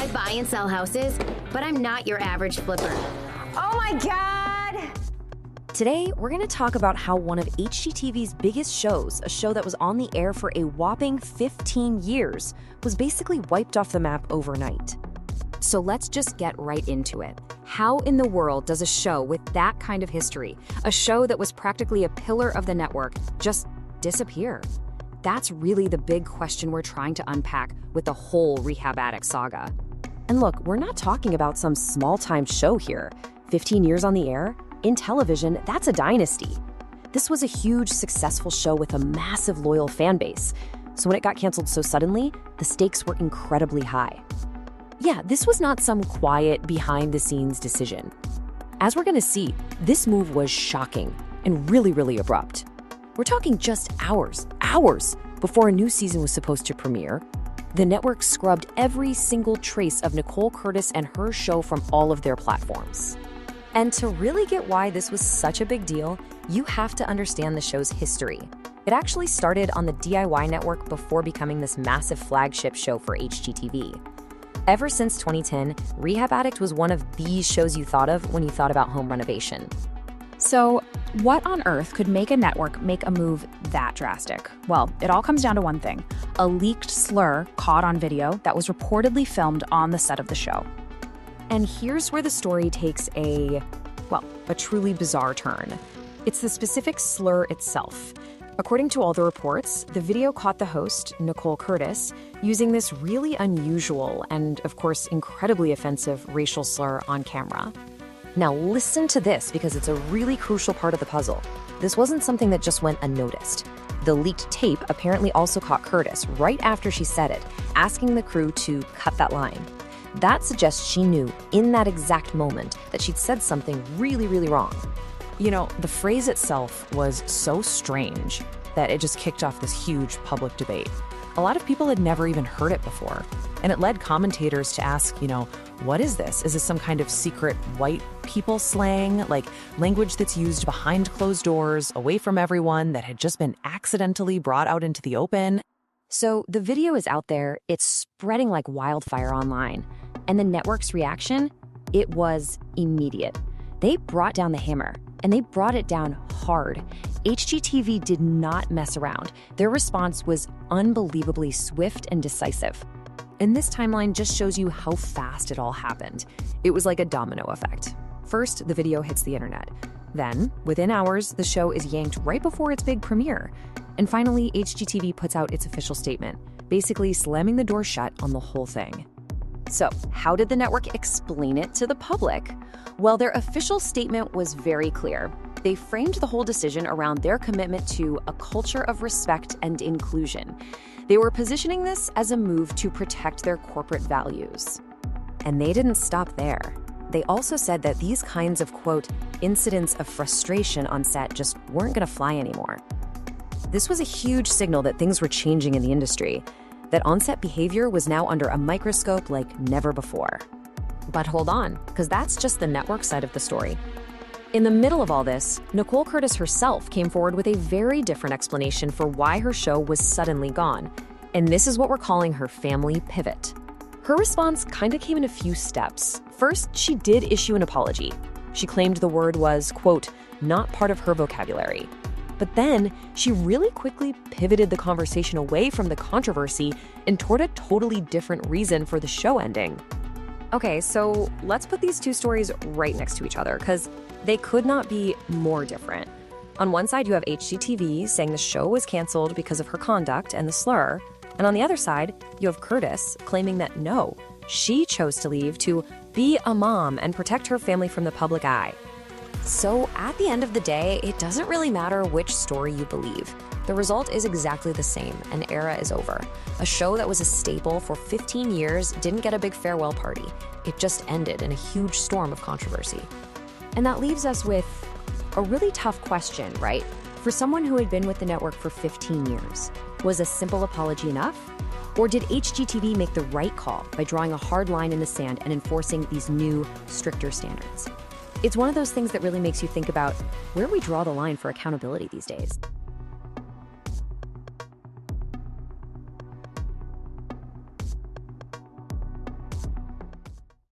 I buy and sell houses, but I'm not your average flipper. Oh my God! Today, we're going to talk about how one of HGTV's biggest shows, a show that was on the air for a whopping 15 years, was basically wiped off the map overnight. So let's just get right into it. How in the world does a show with that kind of history, a show that was practically a pillar of the network, just disappear? That's really the big question we're trying to unpack with the whole Rehab Addict saga. And look, we're not talking about some small-time show here. 15 years on the air? In television, that's a dynasty. This was a huge, successful show with a massive loyal fan base. So when it got canceled so suddenly, the stakes were incredibly high. Yeah, this was not some quiet, behind-the-scenes decision. As we're going to see, this move was shocking and really, really abrupt. We're talking just hours before a new season was supposed to premiere. The network scrubbed every single trace of Nicole Curtis and her show from all of their platforms. And to really get why this was such a big deal, you have to understand the show's history. It actually started on the DIY network before becoming this massive flagship show for HGTV. Ever since 2010, Rehab Addict was one of these shows you thought of when you thought about home renovation. So, what on earth could make a network make a move that drastic? Well, it all comes down to one thing: a leaked slur caught on video that was reportedly filmed on the set of the show. And here's where the story takes a truly bizarre turn. It's the specific slur itself. According to all the reports, the video caught the host, Nicole Curtis, using this really unusual and, of course, incredibly offensive racial slur on camera. Now listen to this because it's a really crucial part of the puzzle. This wasn't something that just went unnoticed. The leaked tape apparently also caught Curtis right after she said it, asking the crew to cut that line. That suggests she knew in that exact moment that she'd said something really, really wrong. You know, the phrase itself was so strange that it just kicked off this huge public debate. A lot of people had never even heard it before, and it led commentators to ask, what is this? Is this some kind of secret white people slang, like language that's used behind closed doors, away from everyone, that had just been accidentally brought out into the open? So the video is out there, it's spreading like wildfire online. And the network's reaction, it was immediate. They brought down the hammer, and they brought it down hard. HGTV did not mess around. Their response was unbelievably swift and decisive. And this timeline just shows you how fast it all happened. It was like a domino effect. First, the video hits the internet. Then, within hours, the show is yanked right before its big premiere. And finally, HGTV puts out its official statement, basically slamming the door shut on the whole thing. So, how did the network explain it to the public? Well, their official statement was very clear. They framed the whole decision around their commitment to a culture of respect and inclusion. They were positioning this as a move to protect their corporate values. And they didn't stop there. They also said that these kinds of, quote, incidents of frustration on set just weren't going to fly anymore. This was a huge signal that things were changing in the industry, that on-set behavior was now under a microscope like never before. But hold on, because that's just the network side of the story. In the middle of all this, Nicole Curtis herself came forward with a very different explanation for why her show was suddenly gone. And this is what we're calling her family pivot. Her response kind of came in a few steps. First, she did issue an apology. She claimed the word was, quote, not part of her vocabulary. But then she really quickly pivoted the conversation away from the controversy and toward a totally different reason for the show ending. Okay, so let's put these two stories right next to each other because they could not be more different. On one side, you have HGTV saying the show was canceled because of her conduct and the slur. And on the other side, you have Curtis claiming that no, she chose to leave to be a mom and protect her family from the public eye. So at the end of the day, it doesn't really matter which story you believe. The result is exactly the same. An era is over. A show that was a staple for 15 years didn't get a big farewell party. It just ended in a huge storm of controversy. And that leaves us with a really tough question, right? For someone who had been with the network for 15 years, was a simple apology enough? Or did HGTV make the right call by drawing a hard line in the sand and enforcing these new, stricter standards? It's one of those things that really makes you think about where we draw the line for accountability these days.